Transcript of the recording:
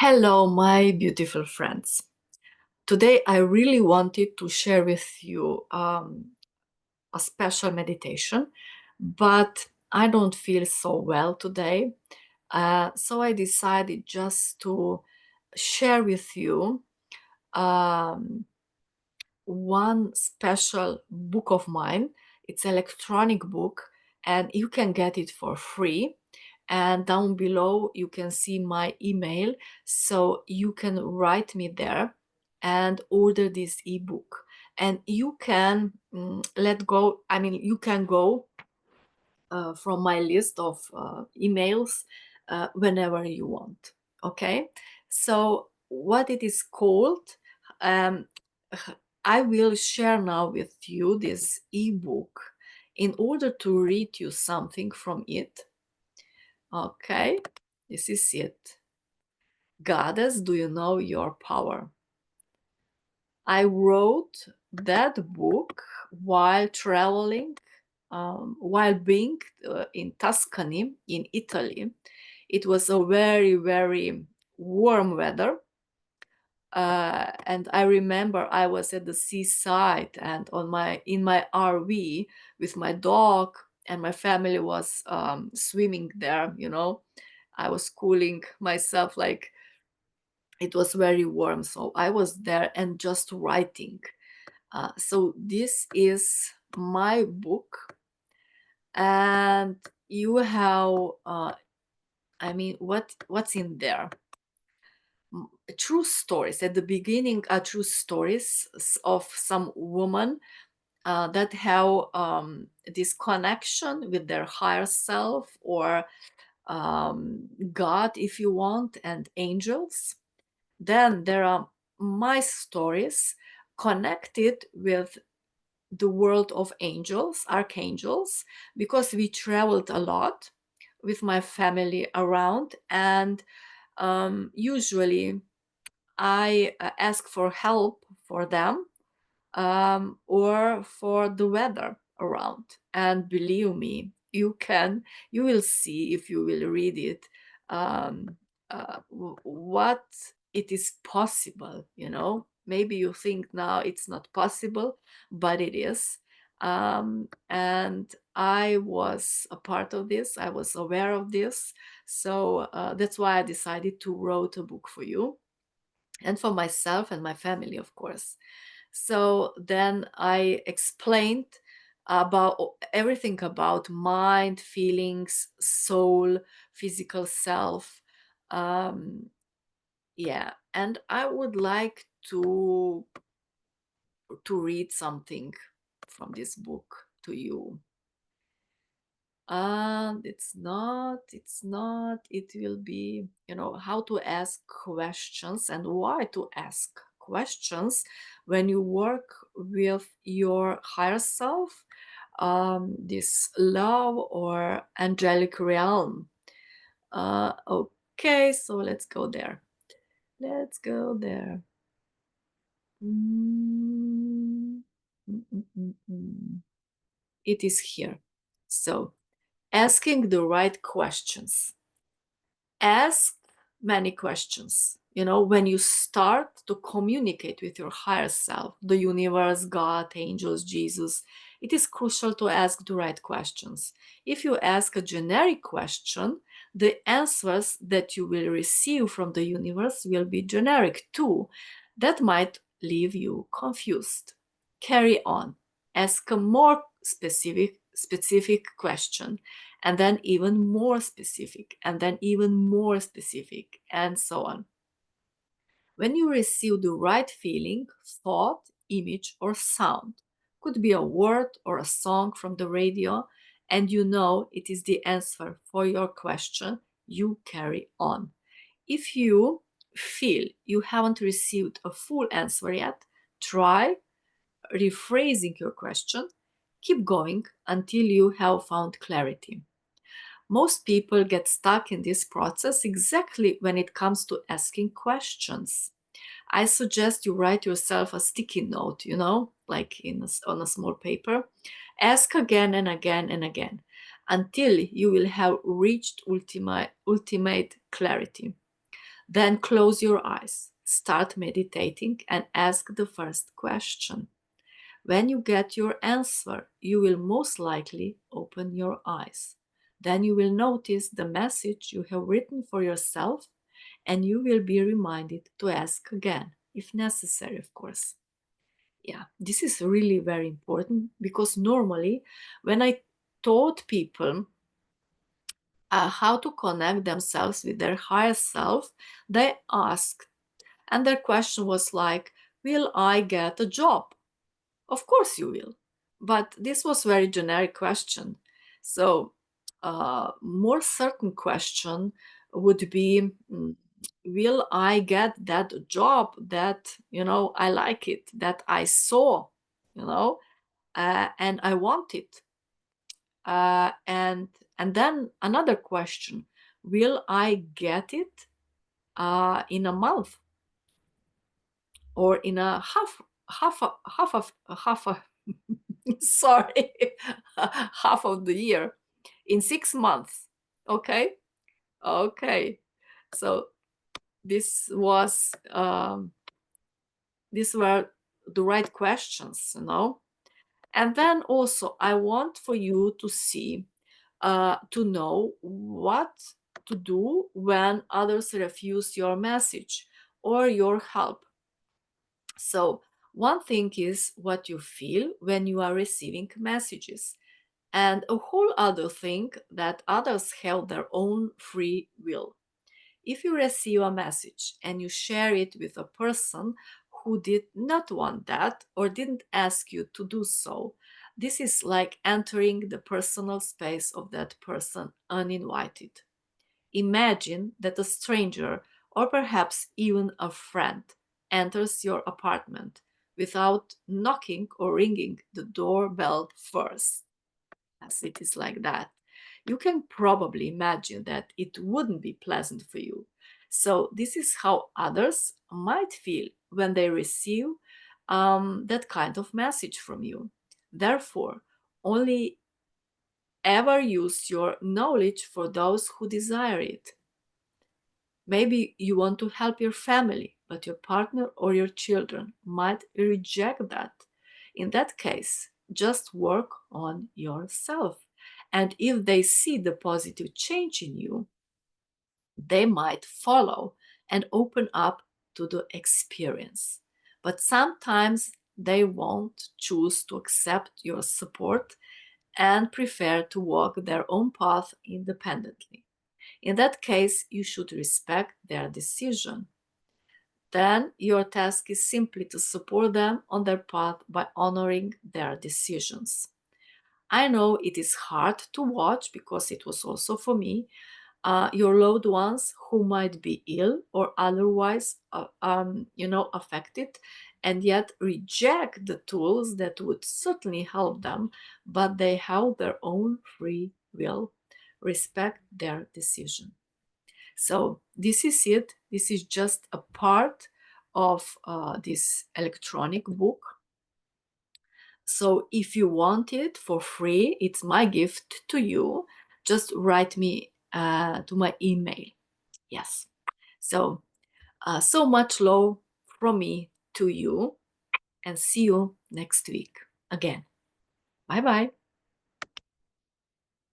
Hello, my beautiful friends. Today, I really wanted to share with you a special meditation, but I don't feel so well today. So I decided just to share with you um, one special book of mine. It's electronic book, and you can get it for free. And down below, you can see my email, so you can write me there and order this ebook. And you can let go. I mean, you can go from my list of emails whenever you want. Okay, so what it is called, um, I will share now with you this ebook in order to read you something from it. Okay, this is it. Goddess, do you know your power? I wrote that book while traveling, while being in Tuscany, in Italy. It was a very, very warm weather. And I remember I was at the seaside and in my RV with my dog, and my family was swimming there. I was cooling myself, like it was very warm, so I was there and just writing. So this is my book, and you have what's in there? True stories. At the beginning are true stories of some woman that have this connection with their higher self, or God, if you want, and angels. Then there are my stories connected with the world of angels, archangels, because we traveled a lot with my family around, and usually I ask for help for them, or for the weather around. And believe me, you will see if you will read it, um, what it is possible. Maybe you think now it's not possible, but it is. And I was a part of this. I was aware of this, so that's why I decided to write a book for you and for myself and my family, of course. So then I explained about everything about mind, feelings, soul, physical self. Um, yeah, and I would like to read something from this book to you. And it will be, how to ask questions and why to ask questions when you work with your higher self, this love or angelic realm. Okay, so let's go there. Let's go there. Mm, mm, mm, mm, mm. It is here. So, asking the right questions. Ask many questions. When you start to communicate with your higher self, the universe, God, angels, Jesus, it is crucial to ask the right questions. If you ask a generic question, the answers that you will receive from the universe will be generic too. That might leave you confused. Carry on. Ask a more specific question, and then even more specific, and then even more specific, and so on. When you receive the right feeling, thought, image, or sound, could be a word or a song from the radio, and you know it is the answer for your question, you carry on. If you feel you haven't received a full answer yet, try rephrasing your question. Keep going until you have found clarity. Most people get stuck in this process exactly when it comes to asking questions. I suggest you write yourself a sticky note, like on a small paper. Ask again and again and again until you will have reached ultimate clarity. Then close your eyes, start meditating, and ask the first question. When you get your answer, you will most likely open your eyes. Then you will notice the message you have written for yourself, and you will be reminded to ask again, if necessary, of course. Yeah, this is really very important, because normally when I taught people how to connect themselves with their higher self, they asked, and their question was like, will I get a job? Of course you will. But this was very generic question. So more certain question would be, will I get that job that, I like it, that I saw, and I want it? And then another question, will I get it in a month, or in a half a sorry, half of the year, in 6 months? Okay. So this was these were the right questions, and then also I want for you to see, to know what to do when others refuse your message or your help. So one thing is what you feel when you are receiving messages, and a whole other thing that others have their own free will. If you receive a message and you share it with a person who did not want that or didn't ask you to do so, this is like entering the personal space of that person uninvited. Imagine that a stranger, or perhaps even a friend, enters your apartment without knocking or ringing the doorbell first. As it is like that, you can probably imagine that it wouldn't be pleasant for you. So, this is how others might feel when they receive that kind of message from you. Therefore, only ever use your knowledge for those who desire it. Maybe you want to help your family, but your partner or your children might reject that. In that case, just work on yourself. And if they see the positive change in you, they might follow and open up to the experience. But sometimes they won't choose to accept your support and prefer to walk their own path independently. In that case, you should respect their decision. Then your task is simply to support them on their path by honoring their decisions. I know it is hard to watch, because it was also for me, your loved ones who might be ill or otherwise affected, and yet reject the tools that would certainly help them, but they have their own free will. Respect their decision. So this is it. This is just a part of this electronic book. So if you want it for free, it's my gift to you. Just write me to my email. Yes. So, so much love from me to you, and see you next week again. Bye bye.